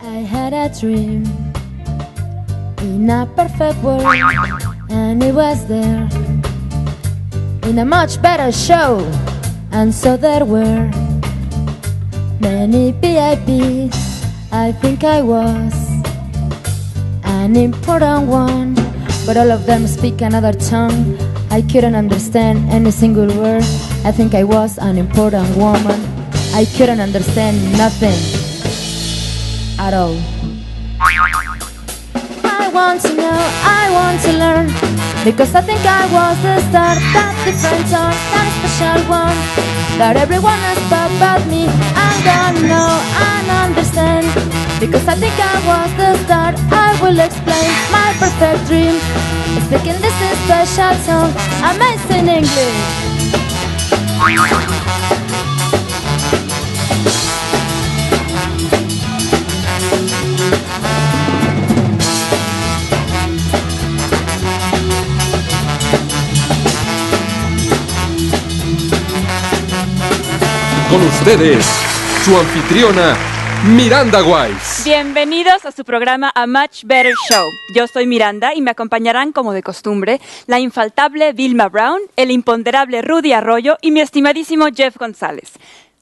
I had a dream in a perfect world, and it was there in a much better show. And so there were many VIPs. I think I was an important one, but all of them speak another tongue. I couldn't understand any single word. I think I was an important woman. I couldn't understand nothing at all. I want to know, I want to learn, because I think I was the star, that different song, that special one, that everyone has but me. I'm gonna know and understand, because I think I was the star. I will explain my perfect dream, speaking this special song, amazing English. Con ustedes, su anfitriona, Miranda Wise. Bienvenidos a su programa A Much Better Show. Yo soy Miranda y me acompañarán, como de costumbre, la infaltable Vilma Brown, el imponderable Rudy Arroyo y mi estimadísimo Jeff González.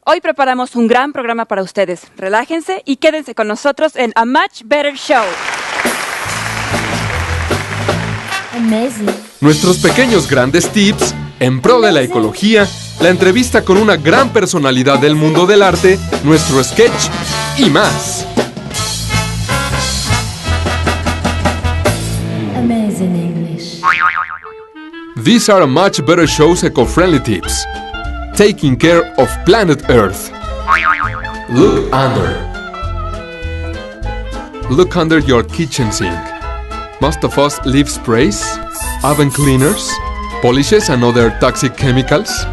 Hoy preparamos un gran programa para ustedes. Relájense y quédense con nosotros en A Much Better Show. Amazing. Nuestros pequeños grandes tips en pro de la ecología, la entrevista con una gran personalidad del mundo del arte, nuestro sketch y más. Amazing English. These are a much better show's eco-friendly tips. Taking care of planet Earth. Look under. Look under your kitchen sink. Most of us leave sprays, oven cleaners, polishes and other toxic chemicals,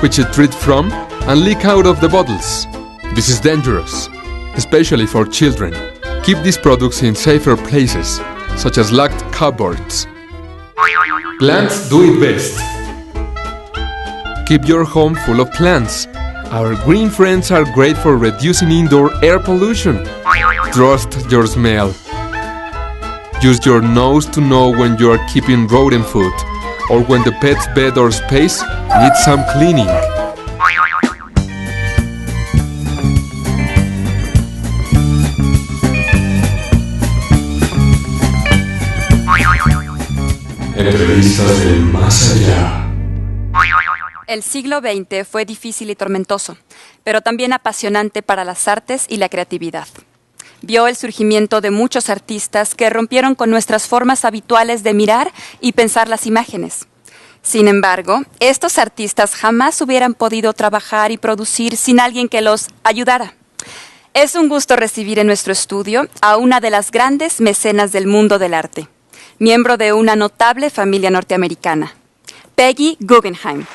which you treat from and leak out of the bottles. This is dangerous, especially for children. Keep these products in safer places, such as locked cupboards. Plants do it best. Keep your home full of plants. Our green friends are great for reducing indoor air pollution. Trust your smell. Use your nose to know when you are keeping rodent food, or when the pet's bed or space needs some cleaning. Entrevistas del más allá. El siglo XX fue difícil y tormentoso, pero también apasionante para las artes y la creatividad. Vio el surgimiento de muchos artistas que rompieron con nuestras formas habituales de mirar y pensar las imágenes. Sin embargo, estos artistas jamás hubieran podido trabajar y producir sin alguien que los ayudara. Es un gusto recibir en nuestro estudio a una de las grandes mecenas del mundo del arte, miembro de una notable familia norteamericana, Peggy Guggenheim.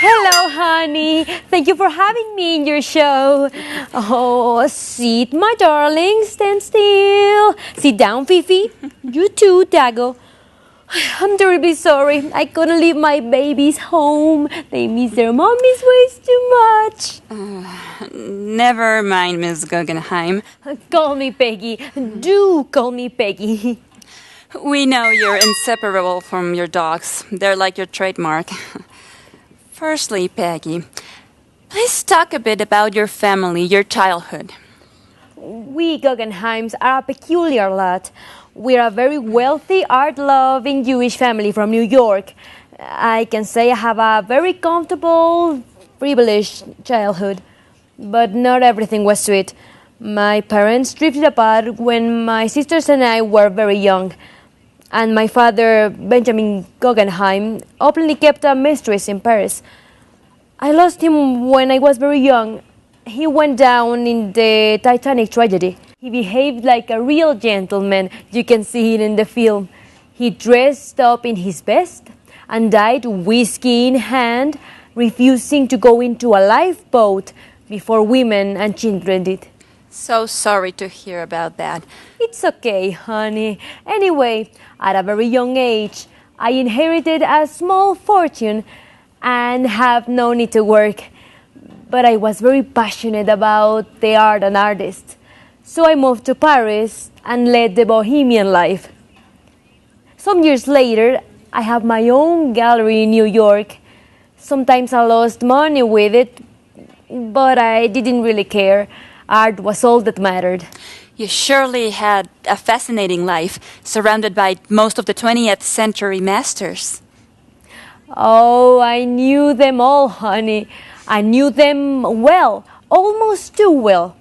Hello, honey. Thank you for having me in your show. Oh, sit, my darling. Stand still. Sit down, Fifi. You too, Dago. I'm terribly sorry. I couldn't leave my babies home. They miss their mommies ways too much. Never mind, Miss Guggenheim. Call me Peggy. Do call me Peggy. We know you're inseparable from your dogs. They're like your trademark. Firstly, Peggy, please talk a bit about your family, your childhood. We Guggenheims are a peculiar lot. We're a very wealthy, art-loving Jewish family from New York. I can say I have a very comfortable, privileged childhood. But not everything was sweet. My parents drifted apart when my sisters and I were very young. And my father, Benjamin Guggenheim, openly kept a mistress in Paris. I lost him when I was very young. He went down in the Titanic tragedy. He behaved like a real gentleman. You can see it in the film. He dressed up in his best and died whiskey in hand, refusing to go into a lifeboat before women and children did. So sorry to hear about that. It's okay, honey. Anyway, at a very young age, I inherited a small fortune and have no need to work. But I was very passionate about the art and artists. So I moved to Paris and led the bohemian life. Some years later, I have my own gallery in New York. Sometimes I lost money with it, but I didn't really care. Art was all that mattered. You surely had a fascinating life, surrounded by most of the 20th century masters. Oh, I knew them all, honey. I knew them well, almost too well.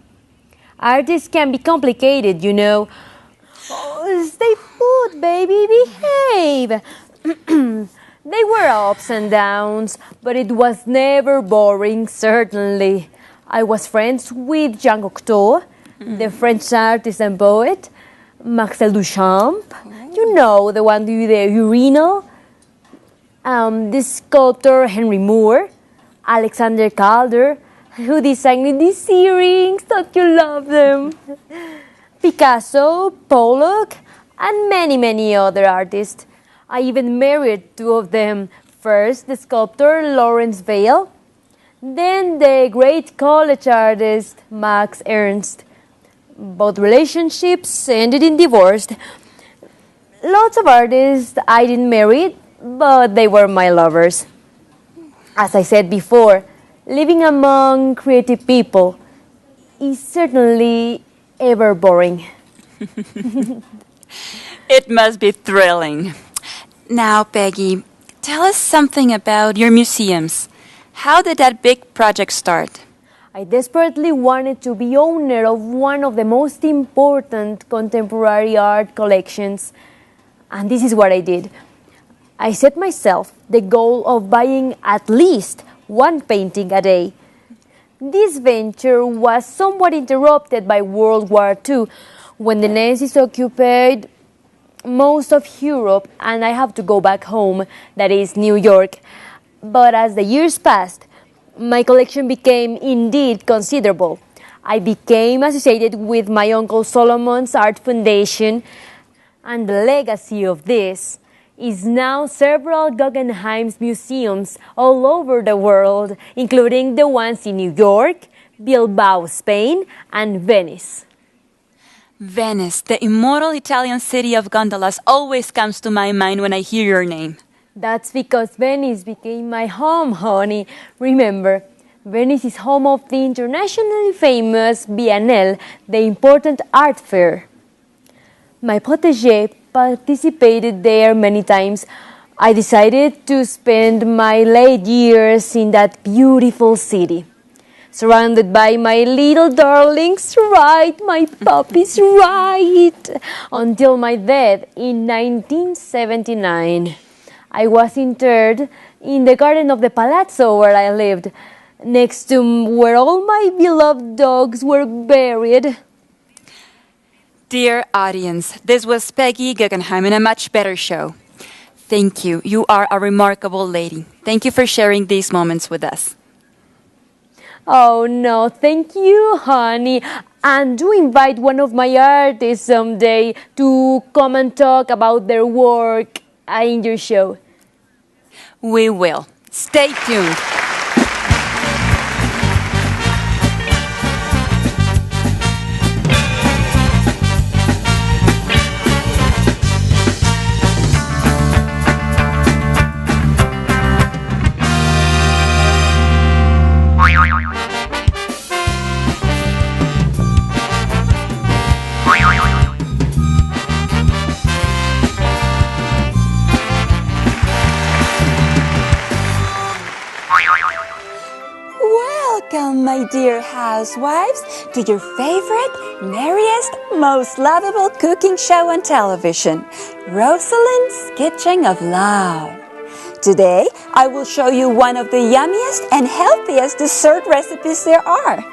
Artists can be complicated, you know. Oh, stay put, baby, behave. They were ups and downs, but it was never boring, certainly. I was friends with Jean Cocteau, the French artist and poet, Marcel Duchamp, you know, the one with the urinal, the sculptor Henry Moore, Alexander Calder, who designed these earrings, don't you love them? Picasso, Pollock, and many, many other artists. I even married two of them. First, the sculptor Lawrence Vail, then the great college artist Max Ernst. Both relationships ended in divorce. Lots of artists I didn't marry, but they were my lovers. As I said before, living among creative people is certainly ever boring. It must be thrilling. Now, Peggy, tell us something about your museums. How did that big project start? I desperately wanted to be owner of one of the most important contemporary art collections, and this is what I did. I set myself the goal of buying at least one painting a day. This venture was somewhat interrupted by World War II, when the Nazis occupied most of Europe and I have to go back home, that is New York. But as the years passed, my collection became indeed considerable. I became associated with my Uncle Solomon's Art Foundation, and the legacy of this is now several Guggenheim's museums all over the world, including the ones in New York, Bilbao, Spain, and Venice. Venice, the immortal Italian city of gondolas, always comes to my mind when I hear your name. That's because Venice became my home, honey. Remember, Venice is home of the internationally famous Biennale, the important art fair. My protégé participated there many times. I decided to spend my late years in that beautiful city, surrounded by my little darlings, right, my puppies, right, until my death in 1979. I was interred in the garden of the palazzo where I lived, next to where all my beloved dogs were buried. Dear audience, this was Peggy Guggenheim in a much better show. Thank you. You are a remarkable lady. Thank you for sharing these moments with us. Oh, no, thank you, honey. And do invite one of my artists someday to come and talk about their work in your show. We will. Stay tuned. Welcome, my dear housewives, to your favorite, merriest, most lovable cooking show on television, Rosalind's Kitchen of Love. Today, I will show you one of the yummiest and healthiest dessert recipes there are.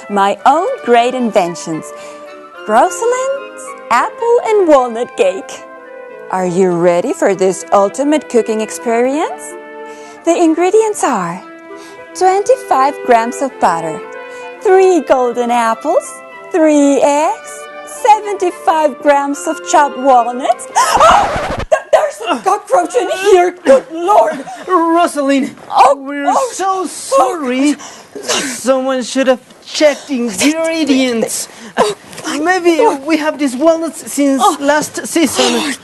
My own great inventions, Rosalind's apple and walnut cake. Are you ready for this ultimate cooking experience? The ingredients are 25 grams of butter, 3 golden apples, 3 eggs, 75 grams of chopped walnuts. Oh! There's a cockroach in here, good Lord! Rosalind, we're so sorry. Someone should have checked ingredients. Maybe we have these walnuts since last season.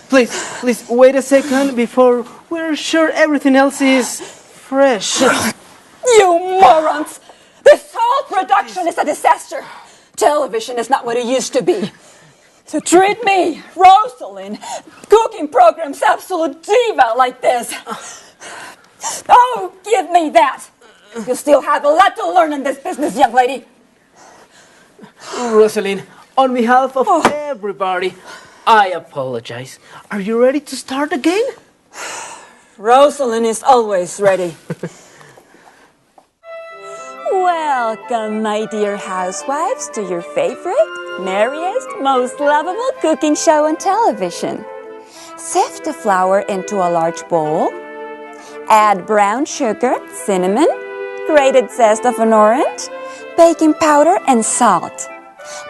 Please, wait a second before we're sure everything else is fresh. You morons! This whole production is a disaster. Television is not what it used to be. To treat me, Rosalind, cooking programs absolute diva like this. Oh, give me that. You still have a lot to learn in this business, young lady. Rosalind, on behalf of everybody, I apologize. Are you ready to start again? Rosalind is always ready. Welcome, my dear housewives, to your favorite, merriest, most lovable cooking show on television. Sift the flour into a large bowl. Add brown sugar, cinnamon, grated zest of an orange, baking powder, and salt.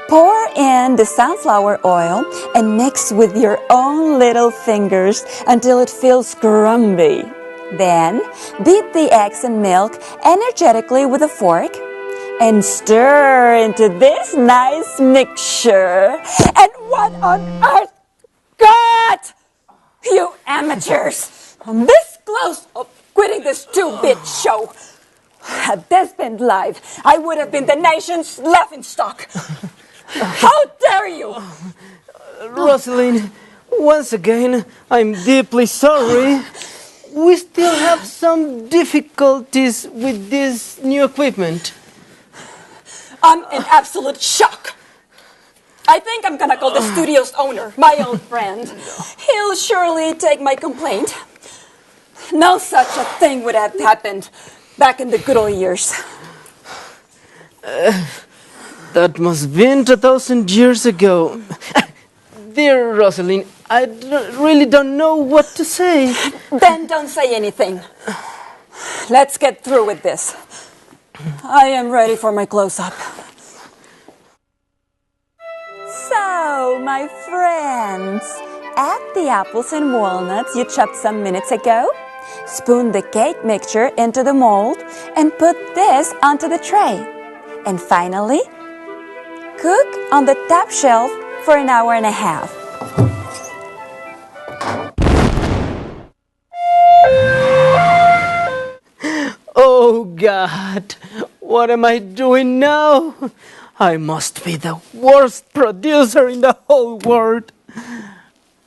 Pour in the sunflower oil and mix with your own little fingers until it feels crumbly. Then, beat the eggs and milk energetically with a fork and stir into this nice mixture. And what on earth? God! You amateurs! I'm this close of quitting this two-bit show. Had this been live, I would have been the nation's laughingstock. How dare you! Rosalind, once again, I'm deeply sorry. We still have some difficulties with this new equipment. I'm in absolute shock. I think I'm gonna call the studio's owner, my old friend. He'll surely take my complaint. No such a thing would have happened back in the good old years. That must have been 2,000 years ago. Dear Rosalind, I really don't know what to say. Then don't say anything. Let's get through with this. I am ready for my close-up. So, my friends, add the apples and walnuts you chopped some minutes ago. Spoon the cake mixture into the mold and put this onto the tray. And finally, cook on the top shelf for an hour and a half. Oh God, what am I doing now? I must be the worst producer in the whole world.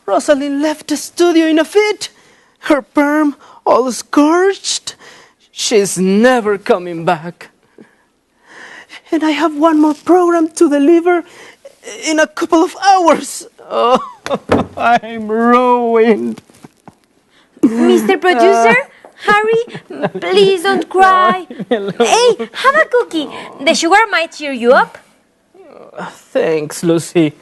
Rosalind left the studio in a fit. Her perm all scorched. She's never coming back. And I have one more program to deliver in a couple of hours. Oh, I'm ruined. Mr. Producer, hurry, please don't cry. Hey, have a cookie. The sugar might cheer you up. Thanks, Lucy.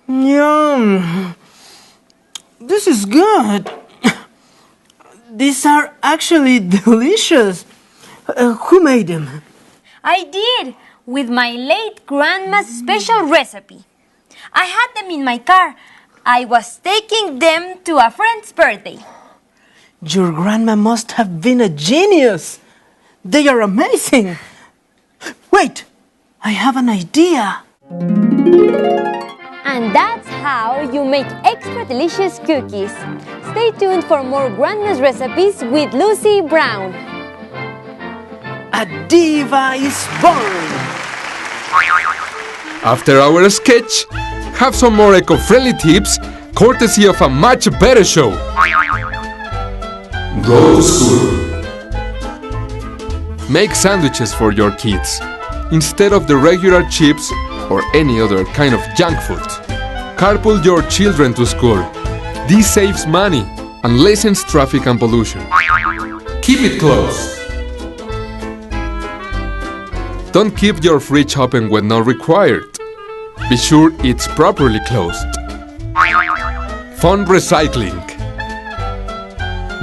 Yum. This is good. These are actually delicious. Who made them? I did, with my late grandma's special recipe. I had them in my car. I was taking them to a friend's birthday. Your grandma must have been a genius. They are amazing. Wait, I have an idea. And that's how you make extra delicious cookies. Stay tuned for more grandma's recipes with Lucy Brown. A diva is born. After our sketch, have some more eco-friendly tips courtesy of a much better show. Go to school. Make sandwiches for your kids instead of the regular chips or any other kind of junk food. Carpool your children to school. This saves money and lessens traffic and pollution. Keep it closed. Don't keep your fridge open when not required. Be sure it's properly closed. Fun recycling.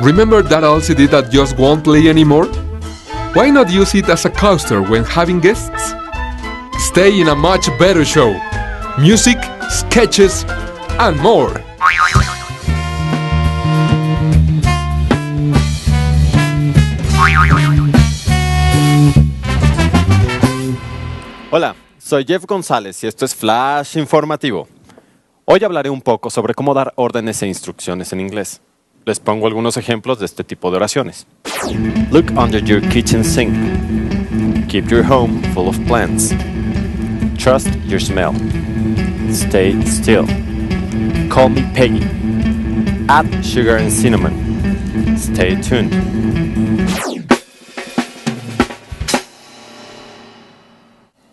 Remember that LCD that just won't play anymore? Why not use it as a coaster when having guests? Stay in a much better show. Music, sketches, and more. Hola, soy Jeff González y esto es Flash Informativo. Hoy hablaré un poco sobre cómo dar órdenes e instrucciones en inglés. Les pongo algunos ejemplos de este tipo de oraciones. Look under your kitchen sink. Keep your home full of plants. Trust your smell. Stay still. Call me Peggy. Add sugar and cinnamon. Stay tuned.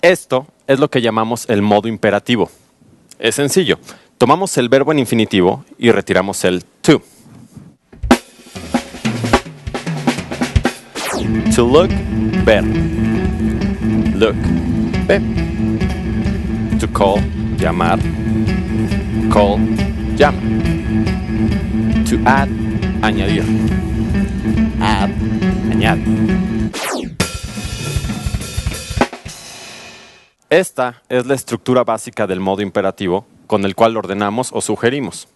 Esto es lo que llamamos el modo imperativo. Es sencillo. Tomamos el verbo en infinitivo y retiramos el to. To look, ver. Look, ve. To call, llamar. Call, llama. To add, añadir. Add, añade. Esta es la estructura básica del modo imperativo con el cual ordenamos o sugerimos.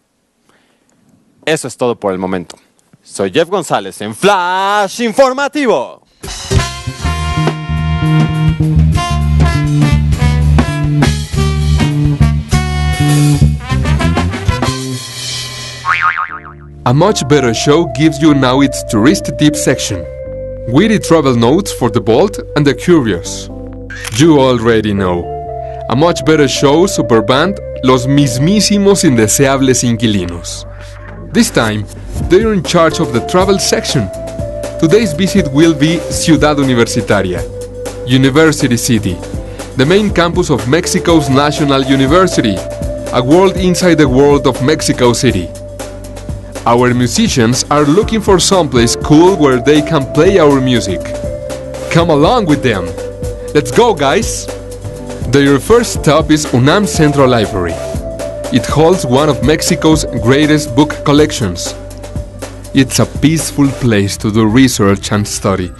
Eso es todo por el momento. Soy Jeff González en Flash Informativo. A much better show gives you now its tourist tip section. Witty travel notes for the bold and the curious. You already know. A much better show superband Los mismísimos indeseables inquilinos. This time, they're in charge of the travel section. Today's visit will be Ciudad Universitaria, University City, the main campus of Mexico's National University, a world inside the world of Mexico City. Our musicians are looking for someplace cool where they can play our music. Come along with them. Let's go, guys! Their first stop is UNAM Central Library. It holds one of Mexico's greatest book collections. It's a peaceful place to do research and study.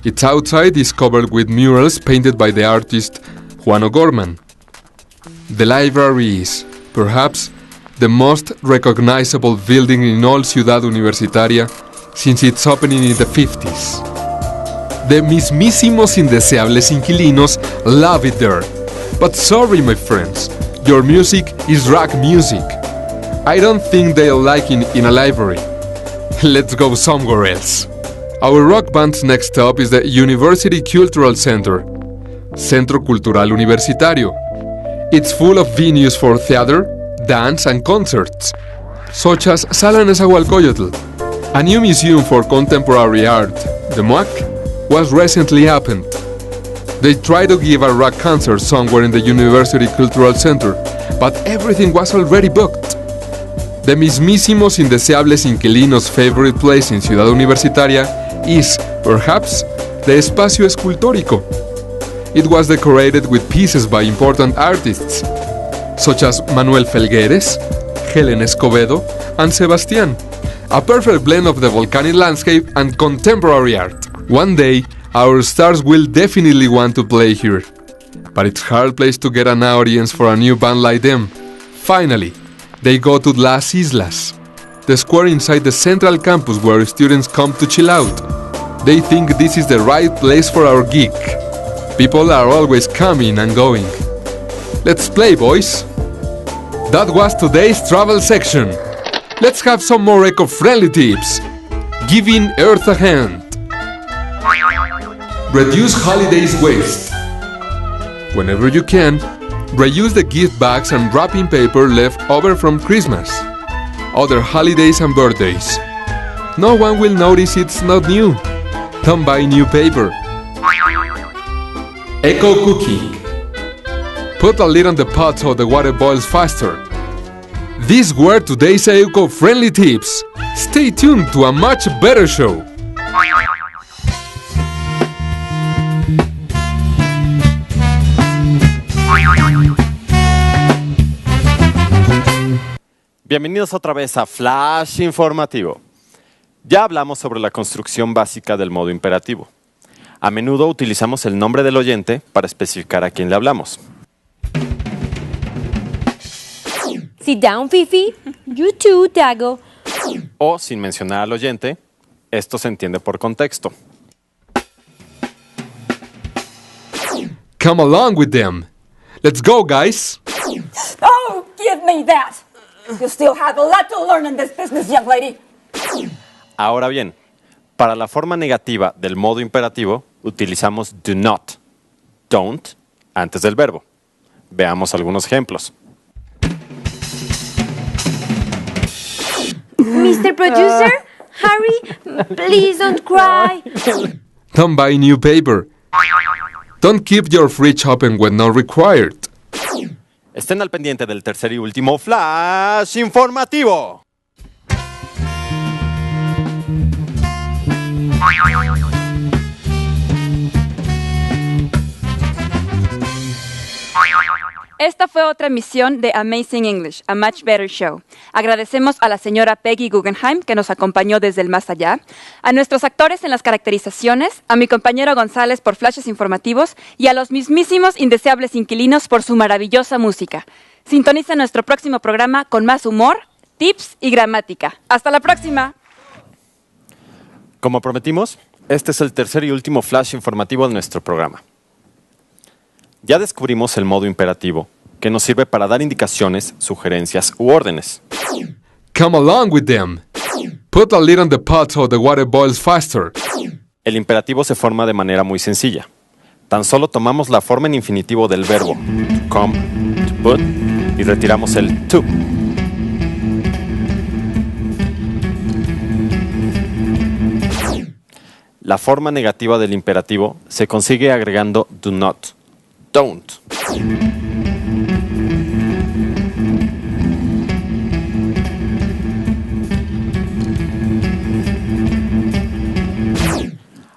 Its outside is covered with murals painted by the artist Juan O'Gorman. The library is, perhaps, the most recognizable building in all Ciudad Universitaria since its opening in the 50s. The mismísimos indeseables inquilinos love it there. But sorry, my friends, your music is rock music. I don't think they'll like it in a library. Let's go somewhere else. Our rock band's next stop is the University Cultural Center, Centro Cultural Universitario. It's full of venues for theater, dance and concerts, such as Sala Nezahualcóyotl. A new museum for contemporary art, the MUAC, was recently opened. They tried to give a rock concert somewhere in the University Cultural Center, but everything was already booked. The mismísimos indeseables inquilinos' favorite place in Ciudad Universitaria is, perhaps, the Espacio Escultórico. It was decorated with pieces by important artists, such as Manuel Felgueres, Helen Escobedo, and Sebastián, a perfect blend of the volcanic landscape and contemporary art. One day, our stars will definitely want to play here, but it's a hard place to get an audience for a new band like them. Finally, they go to Las Islas, the square inside the central campus where students come to chill out. They think this is the right place for our gig. People are always coming and going. Let's play, boys! That was today's travel section. Let's have some more eco-friendly tips. Giving Earth a hand. Reduce holidays waste. Whenever you can, reuse the gift bags and wrapping paper left over from Christmas, other holidays and birthdays. No one will notice it's not new. Don't buy new paper. Eco-cooking. Put a lid on the pot so the water boils faster. These were today's eco-friendly tips. Stay tuned to a much better show. Bienvenidos otra vez a Flash Informativo. Ya hablamos sobre la construcción básica del modo imperativo. A menudo utilizamos el nombre del oyente para especificar a quién le hablamos. Sit down, Fifi. You too, Tago. O, sin mencionar al oyente, esto se entiende por contexto. Come along with them. Let's go, guys. Oh, give me that! You still have a lot to learn in this business, young lady. Ahora bien, para la forma negativa del modo imperativo, utilizamos do not, don't, antes del verbo. Veamos algunos ejemplos. Mr. Producer, hurry, please don't cry. Don't buy new paper. Don't keep your fridge open when not required. Estén al pendiente del tercer y último flash informativo. Esta fue otra emisión de Amazing English, A Much Better Show. Agradecemos a la señora Peggy Guggenheim, que nos acompañó desde el más allá, a nuestros actores en las caracterizaciones, a mi compañero González por flashes informativos y a los mismísimos indeseables inquilinos por su maravillosa música. Sintoniza nuestro próximo programa con más humor, tips y gramática. ¡Hasta la próxima! Como prometimos, este es el tercer y último flash informativo de nuestro programa. Ya descubrimos el modo imperativo, que nos sirve para dar indicaciones, sugerencias u órdenes. Come along with them. Put a lid on the pot so the water boils faster. El imperativo se forma de manera muy sencilla. Tan solo tomamos la forma en infinitivo del verbo to come, to put, y retiramos el to. La forma negativa del imperativo se consigue agregando do not, don't.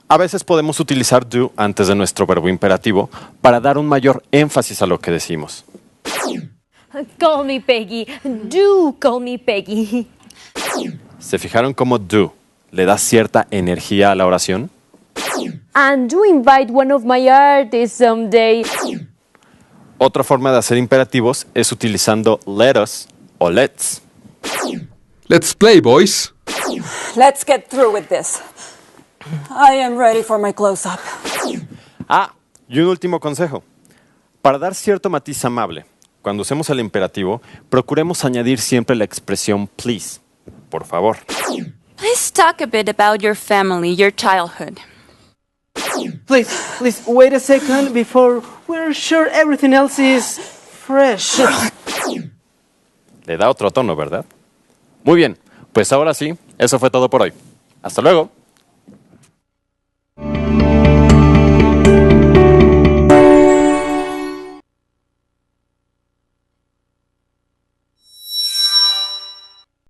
A veces podemos utilizar do antes de nuestro verbo imperativo para dar un mayor énfasis a lo que decimos. Call me Peggy. Do call me Peggy. ¿Se fijaron cómo do le da cierta energía a la oración? And do invite one of my artists someday. Otra forma de hacer imperativos es utilizando let us o let's. Let's play, boys. Let's get through with this. I am ready for my close-up. Ah, y un último consejo. Para dar cierto matiz amable, cuando usemos el imperativo, procuremos añadir siempre la expresión please. Por favor. Please talk a bit about your family, your childhood. Please, wait a second before we're sure everything else is fresh. Le da otro tono, ¿verdad? Muy bien, pues ahora sí, eso fue todo por hoy. Hasta luego.